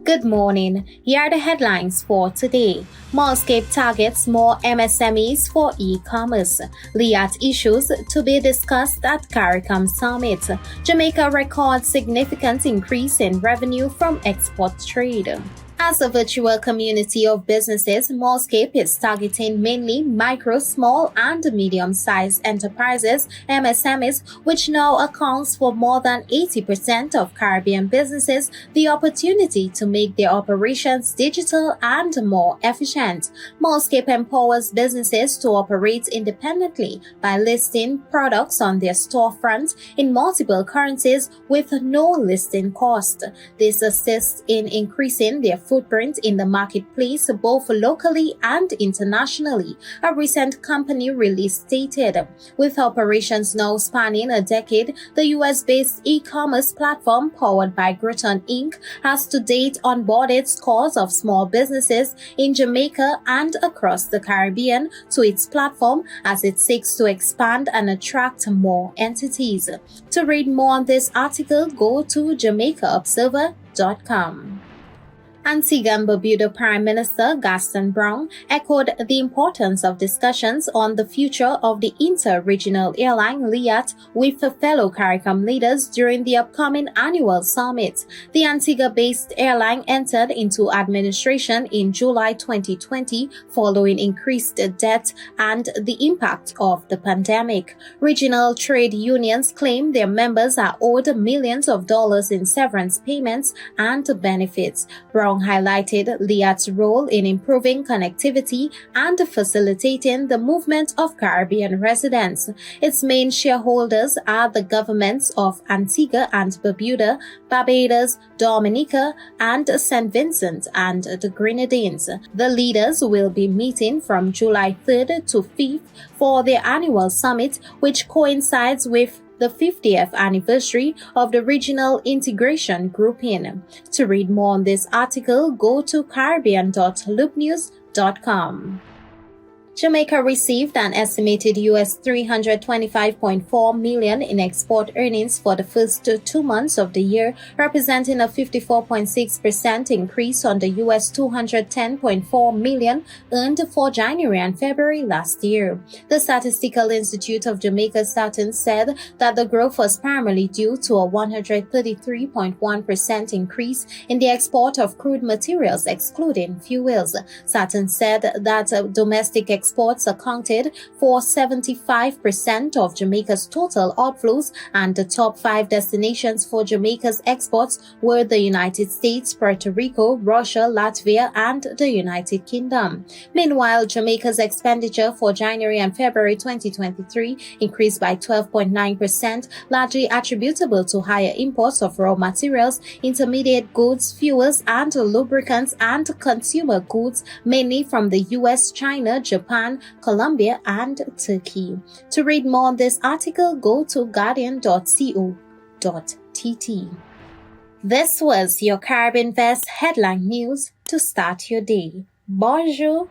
Good morning. Here are the headlines for today. Mallskape targets more MSMEs for e-commerce. Liat issues to be discussed at CARICOM summit. Jamaica records significant increase in revenue from export trade. As a virtual community of businesses, Mallskape is targeting mainly micro, small, and medium-sized enterprises, MSMEs, which now accounts for more than 80% of Caribbean businesses, the opportunity to make their operations digital and more efficient. Mallskape empowers businesses to operate independently by listing products on their storefront in multiple currencies with no listing cost. This assists in increasing their footprint in the marketplace both locally and internationally, a recent company release stated. With operations now spanning a decade, the US-based e-commerce platform powered by Gaston Inc. has to date onboarded scores of small businesses in Jamaica and across the Caribbean to its platform as it seeks to expand and attract more entities. To read more on this article, go to JamaicaObserver.com. Antigua and Barbuda Prime Minister Gaston echoed the importance of discussions on the future of the inter-regional airline Liat with fellow CARICOM leaders during the upcoming annual summit. The Antigua-based airline entered into administration in July 2020 following increased debt and the impact of the pandemic. Regional trade unions claim their members are owed millions of dollars in severance payments and benefits. Highlighted Liat's role in improving connectivity and facilitating the movement of Caribbean residents. Its main shareholders are the governments of Antigua and Barbuda, Barbados, Dominica, and St. Vincent and the Grenadines. The leaders will be meeting from July 3rd to 5th for their annual summit, which coincides with the 50th anniversary of the Regional Integration Grouping. To read more on this article, go to caribbean.loopnews.com. Jamaica received an estimated US $325.4 million in export earnings for the first 2 months of the year, representing a 54.6% increase on the US $210.4 million earned for January and February last year. The Statistical Institute of Jamaica Saturn said that the growth was primarily due to a 133.1% increase in the export of crude materials excluding fuels. Saturn said that domestic exports accounted for 75% of Jamaica's total outflows, and the top 5 destinations for Jamaica's exports were the United States, Puerto Rico, Russia, Latvia, and the United Kingdom. Meanwhile, Jamaica's expenditure for January and February 2023 increased by 12.9%, largely attributable to higher imports of raw materials, intermediate goods, fuels, and lubricants, and consumer goods, mainly from the US, China, Japan, Colombia, and Turkey. To read more on this article, go to guardian.co.tt. This was your Caribinvestv headline news to start your day. Bonjour.